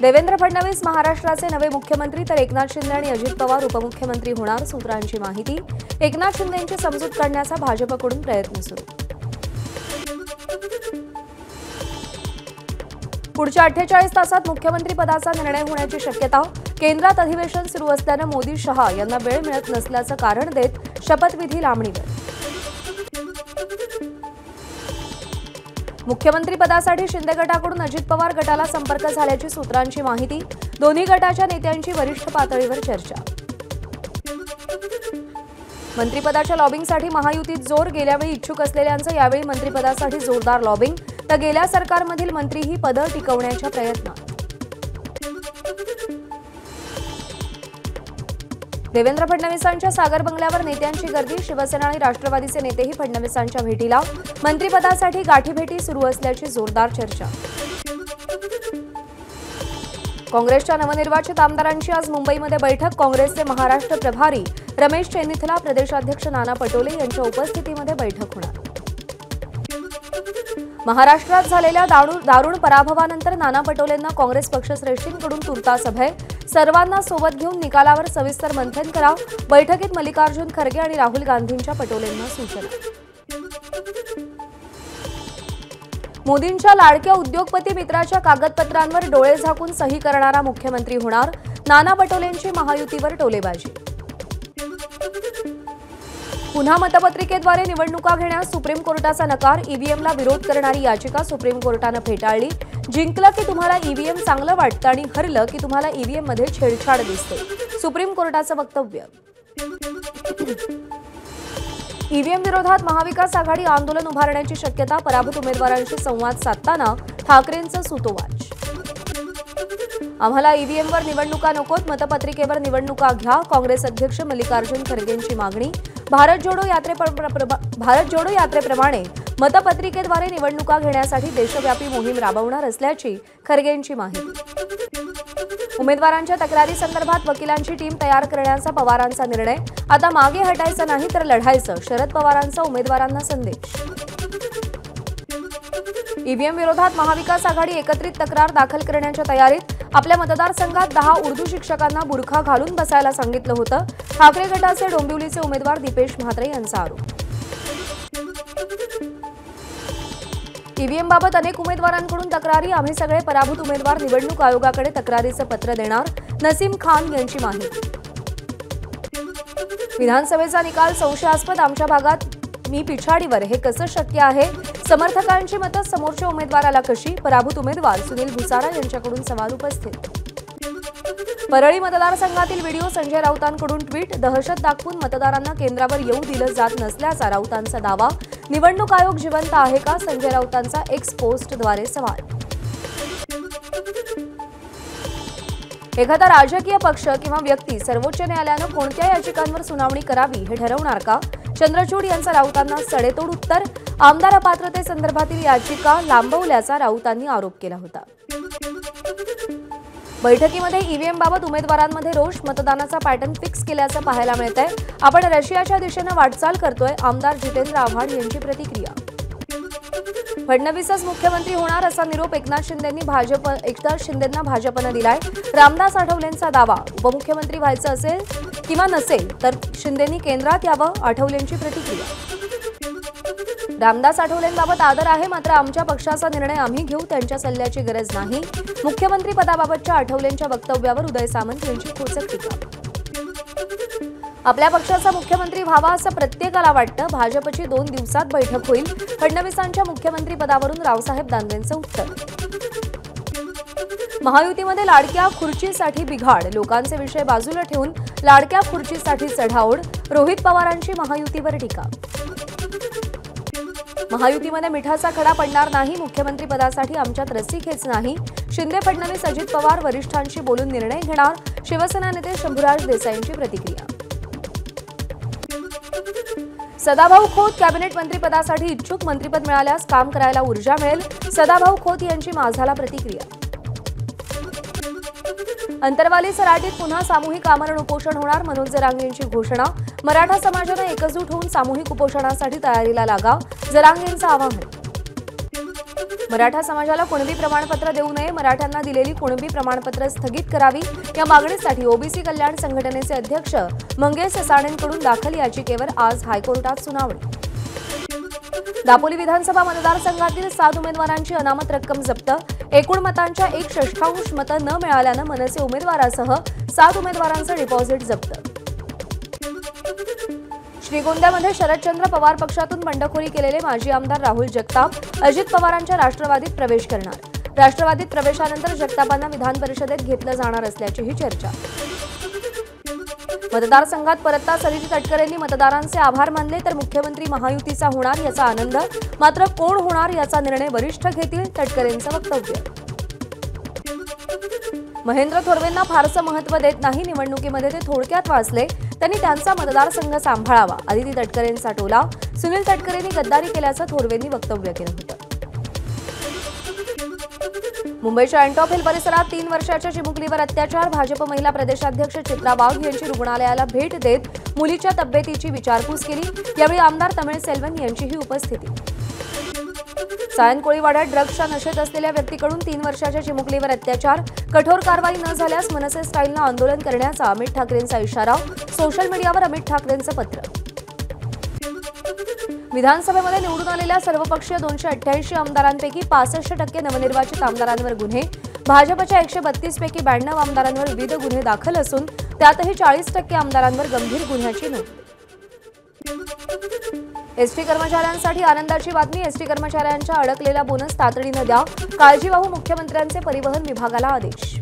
देवेंद्र फडणवीस महाराष्ट्राचे नवे मुख्यमंत्री तर एकनाथ शिंदे आणि अजित पवार उपमुख्यमंत्री होणार, सूत्रांची माहिती। एकनाथ शिंदेंची समजूत काढण्याचा भाजपकडून प्रयत्न सुरू। पुढच्या 48 तासात मुख्यमंत्री पदाचा निर्णय होण्याची शक्यता। केंद्रात अधिवेशन सुरू असल्याने मोदी शहा यांना वेळ मिळत नसल्याचं कारण देत शपथविधी लांबणीवर। मुख्यमंत्री पदासाठी शिंदे गटाकडून अजित पवार गटाला संपर्क झाल्याची सूत्रांची माहिती। दोन्ही गटाच्या नेत्यांची वरिष्ठ पातळीवर चर्चा। मंत्रिपदाच्या लॉबिंगसाठी महायुतीत जोर। गेल्यावेळी इच्छुक असलेल्यांचं यावेळी मंत्रिपदासाठी जोरदार लॉबिंग, तर गेल्या सरकारमधील मंत्री ही पदं टिकवण्याच्या प्रयत्नात। देवेंद्र फडणवीसांच्या सागर बंगल्यावर नेत्यांची गर्दी। शिवसेना आणि राष्ट्रवादीचे नेतेही फडणवीसांच्या भेटीला। मंत्रिपदासाठी गाठीभेटी सुरू असल्याची जोरदार चर्चा। काँग्रेसच्या नवनिर्वाचित आमदारांची आज मुंबईमध्ये बैठक। काँग्रेसचे महाराष्ट्र प्रभारी रमेश चेन्निथला, प्रदेशाध्यक्ष नाना पटोले यांच्या उपस्थितीमध्ये बैठक होणार। महाराष्ट्रात झालेल्या दारुण पराभवानंतर नाना पटोलेंना काँग्रेस पक्षश्रेष्ठींकडून तुर्तास अभय। सर्वांना सोबत घेऊन निकालावर सविस्तर मंथन करा। बैठकीत मल्लिकार्जुन खरगे आणि राहुल गांधींच्या पटोलेंना सूचना। मोदींच्या लाडक्या उद्योगपती मित्राच्या कागदपत्रांवर डोळे झाकून सही करणारा मुख्यमंत्री होणार। नाना पटोलेंची महायुतीवर टोलेबाजी। पुन्हा मतपत्रिकेद्वारे निवडणुका घेण्यास सुप्रीम कोर्टाचा नकार। ईव्हीएमला विरोध करणारी याचिका सुप्रीम कोर्टाने फेटाळली। जिंकलं की तुम्हाला ईव्हीएम चांगलं वाटतं आणि हरलं की तुम्हाला ईव्हीएममध्ये छेडछाड दिसते, सुप्रीम कोर्टाचं वक्तव्य। ईव्हीएम विरोधात महाविकास आघाडी आंदोलन उभारण्याची शक्यता। पराभूत उमेदवारांशी संवाद साधताना ठाकरेंचं सूतोवाच। आम्हाला ईव्हीएमवर निवडणुका नकोत, मतपत्रिकेवर निवडणुका घ्या, काँग्रेस अध्यक्ष मल्लिकार्जुन खरगेंची मागणी। भारत जोडो यात्रेप्रमाणे मतपत्रिकेद्वारे निवडणुका घेण्यासाठी देशव्यापी मोहीम राबवणार असल्याची खरगेंची माहिती। उमेदवारांच्या तक्रारी संदर्भात वकिलांची टीम तयार करण्याचा पवारांचा निर्णय। आता मागे हटायचं नाही तर लढायचं, शरद पवारांचा उमेदवारांना संदेश। ईव्हीएम विरोधात महाविकास आघाडी एकत्रित तक्रार दाखल करण्याच्या तयारीत। आपल्या मतदारसंघात 10 उर्दू शिक्षकांना बुरखा घालून बसायला सांगितलं होतं। ठाकरे गटाचे डोंबिवलीचे उमेदवार दीपेश म्हात्रे यांचा आरोप। ईव्हीएम बाबत अनेक उमेदवारांकडून तक्रारी। आम्ही सगळे पराभूत उमेदवार निवडणूक आयोगाकडे तक्रारीचं पत्र देणार, नसीम खान यांची माहिती। विधानसभेचा निकाल संशयास्पद। आमच्या भागात मी पिछाडीवर, हे कसं शक्य आहे? समर्थकांची मतं समोरच्या उमेदवाराला कशी? पराभूत उमेदवार सुनील भुसारा यांच्याकडून सवाल उपस्थित। परळी मतदारसंघातील व्हिडिओ संजय राऊतांकडून ट्विट। दहशत दाखवून मतदारांना केंद्रावर येऊ दिलं जात नसल्याचा राऊतांचा दावा। निवडणूक आयोग जिवंत आहे का? संजय राऊतांचा एक्स पोस्टद्वारे सवाल। एखादा राजकीय पक्ष किंवा व्यक्ती सर्वोच्च न्यायालयानं कोणत्या याचिकांवर सुनावणी करावी हे ठरवणार का? चंद्रचूड यांचा राऊतांना सडेतोड उत्तर। आमदार अपात्रतेसंदर्भातील याचिका लांबवल्याचा राऊतांनी आरोप केला होता। बैठकीमध्ये ईव्हीएमबाबत उमेदवारांमध्ये रोष। मतदानाचा पॅटर्न फिक्स केल्याचं पाहायला मिळतंय। आपण रशियाच्या दिशेनं वाटचाल करतोय, आमदार जितेंद्र आव्हाड यांची प्रतिक्रिया। फडणवीसच मुख्यमंत्री होणार असा निरोप एकनाथ शिंदेंना भाजपनं दिलाय। रामदास आठवलेंचा दावा। उपमुख्यमंत्री व्हायचं असेल किंवा नसेल तर शिंदेंनी केंद्रात यावं, आठवलेंची प्रतिक्रिया। रामदास आठवलेंबाबत आदर आहे, मात्र आमच्या पक्षाचा निर्णय आम्ही घेऊ, त्यांच्या सल्ल्याची गरज नाही। मुख्यमंत्री पदाबाबतच्या आठवलेंच्या वक्तव्यावर उदय सामंत यांची खोचक टीका। आपल्या पक्षाचा मुख्यमंत्री व्हावा असं प्रत्येकाला वाटतं। भाजपची 2 दिवसात बैठक होईल। फडणवीसांच्या मुख्यमंत्री पदावरून रावसाहेब दानवेंचं उत्तर। महायुतीमध्ये लाडक्या खुर्चीसाठी बिघाड। लोकांचे विषय बाजूला ठेवून लाडक्या खुर्चीसाठी चढाओढ। रोहित पवारांची महायुतीवर टीका। महायुतीमध्ये मिठाचा खडा पडणार नाही। मुख्यमंत्री पदासाठी आमच्यात रस्सीखेच नाही। शिंदे फडणवीस अजित पवार वरिष्ठांशी बोलून निर्णय घेणार। शिवसेना नेते शंभूराज देसाईंची प्रतिक्रिया। सदाभाऊ खोत कॅबिनेट मंत्रिपदासाठी इच्छुक। मंत्रिपद मिळाल्यास काम करायला ऊर्जा मिळेल। सदाभाऊ खोत यांची माझाला प्रतिक्रिया। अंतरवाली सराटीत पुन्हा सामूहिक आमरण उपोषण होणार। मनोज जरांगेंची घोषणा। मराठा समाजाने एकजूट होऊन सामूहिक उपोषणासाठी तयारीला लागा, जरांगेंचं आवाहन। मराठा समाजाला कुणबी प्रमाणपत्र देऊ नये, मराठ्यांना दिलेली कुणबी प्रमाणपत्र स्थगित करावी या मागणीसाठी ओबीसी कल्याण संघटनेचे अध्यक्ष मंगेश साणेंकडून दाखल याचिकेवर आज हायकोर्टात सुनावणी. दापोली विधानसभा मतदारसंघातील 7 उमेदवारांची अनामत रक्कम जप्त. एकूण मतांच्या 1/6 मतं न मिळाल्यानं मनसे उमेदवारासह 7 उमेदवारांचं डिपॉझिट जप्त. श्रीगोंद्यामध्ये शरदचंद्र पवार पक्षातून बंडखोरी केलेले माजी आमदार राहुल जगताप अजित पवारांच्या राष्ट्रवादीत प्रवेश करणार. राष्ट्रवादीत प्रवेशानंतर जगतापांना विधान परिषदेत घेतलं जाणार असल्याचीही चर्चा. मतदारसंघात परतता सरिता तटकरेंनी मतदारांचे आभार मानले तर मुख्यमंत्री महायुतीचा होणार याचा आनंद. मात्र कोण होणार याचा निर्णय वरिष्ठ घेतील, तटकरेंचं वक्तव्य. महेंद्र थोरवेंना फारसं महत्त्व देत नाही, निवडणुकीमध्ये ते थोडक्यात वाचले, त्यांनी त्यांचा मतदारसंघ सांभाळावा. आदिती तटकरेंचा टोला. सुनील तटकरेंनी गद्दारी केल्याचं थोरवेंनी वक्तव्य केलं होतं. मुंबईच्या अँटॉप हिल परिसरात 3 वर्षाच्या चिमुकलीवर अत्याचार. भाजप महिला प्रदेशाध्यक्ष चित्रा वाघ यांची रुग्णालयाला भेट देत मुलीच्या तब्येतीची विचारपूस केली. यावेळी आमदार तमिळ सेल्वन यांचीही उपस्थिती. सायन कोळीवाड्यात ड्रग्सच्या नशेत असलेल्या व्यक्तीकडून 3 वर्षाच्या चिमुकलीवर अत्याचार. कठोर कारवाई न झाल्यास मनसे स्टाईलनं आंदोलन करण्याचा अमित ठाकरेंचा इशारा. सोशल मीडियावर अमित ठाकरेंचं पत्र. विधानसभेमध्ये निवडून आलेल्या सर्वपक्षीय 288 आमदारांपैकी 65% नवनिर्वाचित आमदारांवर गुन्हे. भाजपच्या 132 पैकी 92 आमदारांवर विविध गुन्हे दाखल असून त्यातही 40% आमदारांवर गंभीर गुन्ह्याची नोंद. एसटी कर्मचाऱ्यांसाठी आनंदाची बातमी. एसटी कर्मचाऱ्यांच्या अडकलेला बोनस तातडीनं द्या. काळजीवाहू मुख्यमंत्र्यांचे परिवहन विभागाला आदेश.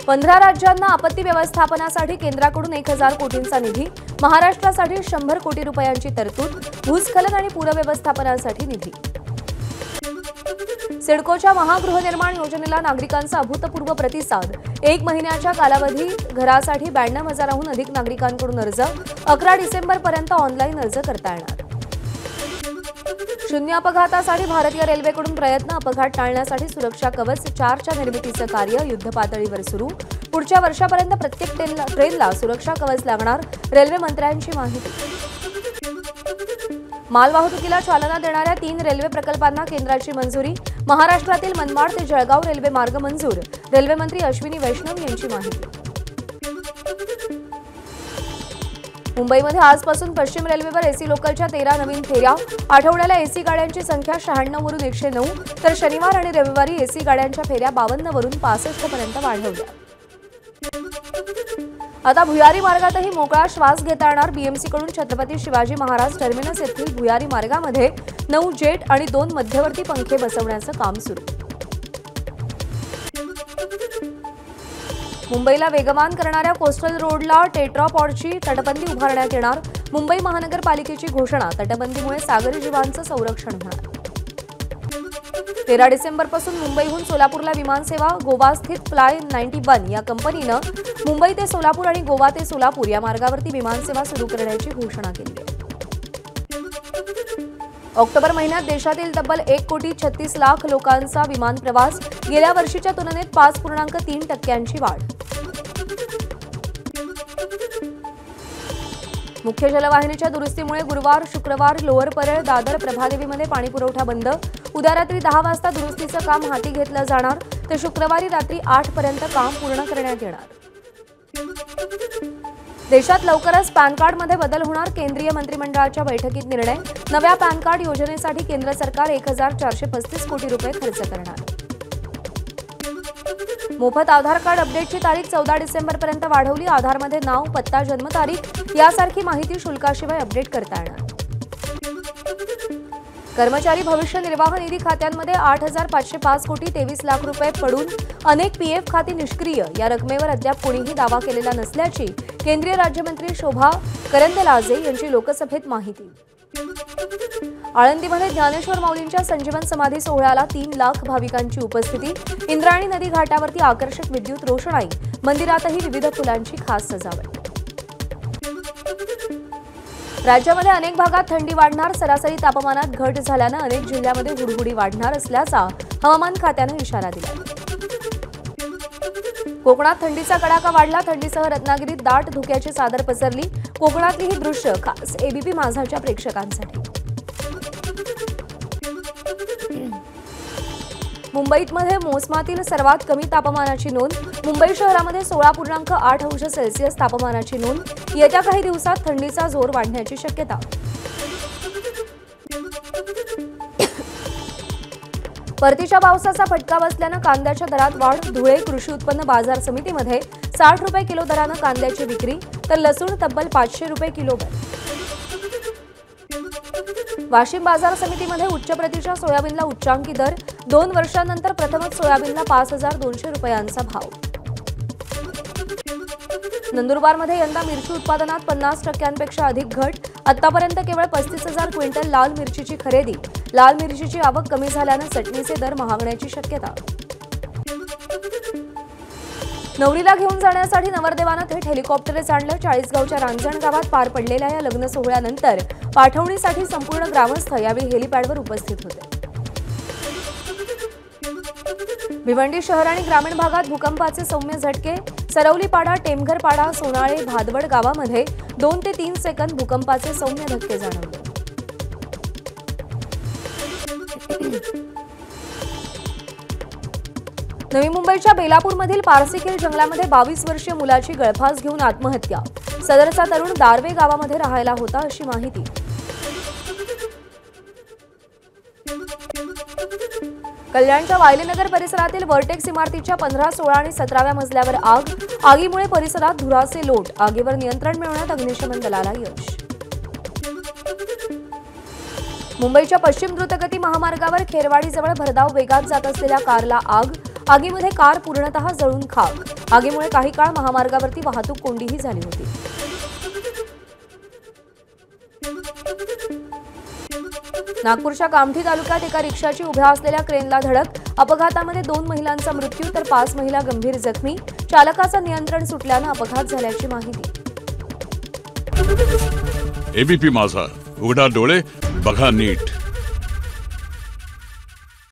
15 राज्यांना आपत्ती व्यवस्थापनासाठी केंद्राकडून 1000 कोटींचा निधी. महाराष्ट्रासाठी 100 कोटी रुपयांची तरतूद. भूस्खलन आणि पूर व्यवस्थापनासाठी निधी. सिडकोच्या महागृहनिर्माण योजनेला नागरिकांचा अभूतपूर्व प्रतिसाद. 1 महिन्याच्या कालावधीत घरासाठी 92,000हून अधिक नागरिकांकडून अर्ज. 11 डिसेंबरपर्यंत ऑनलाईन अर्ज करता येणार. शून्य अपघातासाठी भारतीय रेल्वेकडून प्रयत्न. अपघात टाळण्यासाठी सुरक्षा कवच 4च्या निर्मितीचं कार्य युद्धपातळीवर सुरू. पुढच्या वर्षापर्यंत प्रत्येक ट्रेनला सुरक्षा कवच लागणार. रेल्वे मंत्र्यांची माहिती. मालवाहतुकीला चालना देणाऱ्या 3 रेल्वे प्रकल्पांना केंद्राची मंजुरी. महाराष्ट्रातील मनमाड ते जळगाव रेल्वे मार्ग मंजूर. रेल्वे मंत्री अश्विनी वैष्णव यांची माहिती. मुंबईमध्ये आजपासून पश्चिम रेल्वेवर एसी लोकलच्या 13 नवीन फेऱ्या. आठवड्याला एसी गाड्यांची संख्या 96 वरून 109 तर शनिवार आणि रविवारी एसी गाड्यांच्या फेऱ्या 52 वरून 65 पर्यंत वाढवल्या. आता भुयारी मार्गातही मोकळा श्वास घेता येणार. बीएमसीकडून छत्रपती शिवाजी महाराज टर्मिनस येथील भुयारी मार्गामध्ये 9 जेट आणि 2 मध्यवर्ती पंखे बसवण्याचं काम सुरू. मुंबईला वेगवान करणाऱ्या कोस्टल रोडला टेट्रापॉडची तटबंदी उभारण्यात येणार. मुंबई महानगरपालिकेची घोषणा. तटबंदीमुळे सागरी जीवांचं संरक्षण होणार. 13 डिसेंबरपासून मुंबईहून सोलापूरला विमानसेवा. गोवा-स्थित फ्लाय 91 या कंपनीनं मुंबई ते सोलापूर आणि गोवा ते सोलापूर या मार्गावरती विमानसेवा सुरू करण्याची घोषणा केली आहे. ऑक्टोबर महिन्यात देशातील तब्बल 1,36,00,000 लोकांचा विमान प्रवास. गेल्या वर्षीच्या तुलनेत 5.3% वाढ. मुख्य जलवाहिनीच्या दुरुस्तीमुळे गुरुवार शुक्रवार लोअर परळ दादर प्रभादेवीमध्ये पाणीपुरवठा बंद. उद्या रात्री 10 वाजता दुरुस्तीचं काम हाती घेतलं जाणार तर शुक्रवारी रात्री 8 पर्यंत काम पूर्ण करण्यात येणार. देशात लवकरच पॅन कार्डमध्ये बदल होणार. केंद्रीय मंत्रिमंडळाच्या बैठकीत निर्णय. नव्या पॅन कार्ड योजनेसाठी केंद्र सरकार 1,435 कोटी रुपये खर्च करणार. मोफत आधार कार्ड अपडेटची तारीख 14 डिसेंबरपर्यंत वाढवली. आधारमध्ये नाव, पत्ता, जन्मतारीख यासारखी माहिती शुल्काशिवाय अपडेट करता येणार. कर्मचारी भविष्य निर्वाह निधी खात्यांमध्ये 8,505 कोटी 23 लाख रुपये पडून अनेक पीएफ खाती निष्क्रिय. या रकमेवर अद्याप कोणीही दावा केलेला नसल्याची केंद्रीय राज्यमंत्री शोभा करंदलाजे यांची लोकसभेत माहिती. आळंदीमध्ये ज्ञानेश्वर माऊलींच्या संजीवन समाधी सोहळ्याला 3 लाख भाविकांची उपस्थिती. इंद्रायणी नदी घाटावरती आकर्षक विद्युत रोषणाई. मंदिरातही विविध फुलांची खास सजावट. राज्यामध्ये अनेक भागात थंडी वाढणार. सरासरी तापमानात घट झाल्यानं अनेक जिल्ह्यामध्ये हुडहुडी वाढणार असल्याचा हवामान खात्यानं इशारा दिला. कोकणात थंडीचा कडाका वाढला. थंडीसह रत्नागिरीत दाट धुक्याची चादर पसरली. कोकणातली ही दृश्य खास एबीपी माझाच्या प्रेक्षकांसाठी. मुंबईमध्ये मोसमातील सर्वात कमी तापमानाची नोंद. मुंबई शहरामध्ये 16.8 अंश सेल्सिअस तापमानाची नोंद. येत्या काही दिवसात थंडीचा जोर वाढण्याची शक्यता. परतीच्या पावसाचा फटका बसल्यानं कांद्याच्या दरात वाढ. धुळे कृषी उत्पन्न बाजार समितीमध्ये 60 रुपये किलो दरानं कांद्याची विक्री, तर लसूण तब्बल 500 रुपये किलोवर. वाशिम बाजार समितीमध्ये उच्च प्रतीच्या सोयाबीनला उच्चांकी दर. 2 वर्षांनंतर प्रथमच सोयाबीनला 5,200 रुपयांचा भाव. नंदुरबारमध्ये यंदा मिरची उत्पादनात 50% अधिक घट. आतापर्यंत केवळ 35,000 क्विंटल लाल मिरचीची खरेदी. लाल मिरचीची आवक कमी झाल्यानं चटणीचे दर महागण्याची शक्यता. नवरीला घेऊन जाण्यासाठी नवरदेवानं थेट हेलिकॉप्टरच आणलं. चाळीसगावच्या रांजण गावात पार पडलेल्या या लग्न सोहळ्यानंतर पाठवणीसाठी संपूर्ण ग्रामस्थ यावेळी हेलिपॅडवर उपस्थित होते. भिवंडी शहर आणि ग्रामीण भागात भूकंपाचे सौम्य झटके. सरवलीपाडा, टेमघरपाडा, सोनाळे, भादवड गावामध्ये 2 ते 3 सेकंद भूकंपाचे सौम्य धक्के जाणवले. नवी मुंबईच्या बेलापूरमधील पारसीखेल जंगलामध्ये 22 वर्षीय मुलाची गळफास घेऊन आत्महत्या. सदरचा तरुण दारवे गावामध्ये राहायला होता अशी माहिती. कल्याणच्या वायलेनगर परिसरातील वर्टेक्स इमारतीच्या 15, 16 आणि 17व्या मजल्यावर आग. आगीमुळे परिसरात धुराचे लोट. आगीवर नियंत्रण मिळवण्यात अग्निशमन दलाला यश. मुंबईच्या पश्चिम द्रुतगती महामार्गावर खेरवाडीजवळ भरधाव वेगात जात असलेल्या कारला आग. आगीमध्ये कार पूर्णतः जळून खाक. आगीमुळे काही काळ महामार्गावरती वाहतूक कोंडीही झाली होती. नागपूरच्या कामठी तालुक्यात एका रिक्षाची उभ्या असलेल्या क्रेनला धडक. अपघातामध्ये 2 महिलांचा मृत्यू तर 5 महिला गंभीर जखमी. चालकाचं नियंत्रण सुटल्यानं अपघात झाल्याची माहिती. एबीपी माझा, उघडा डोळे बघा नीट.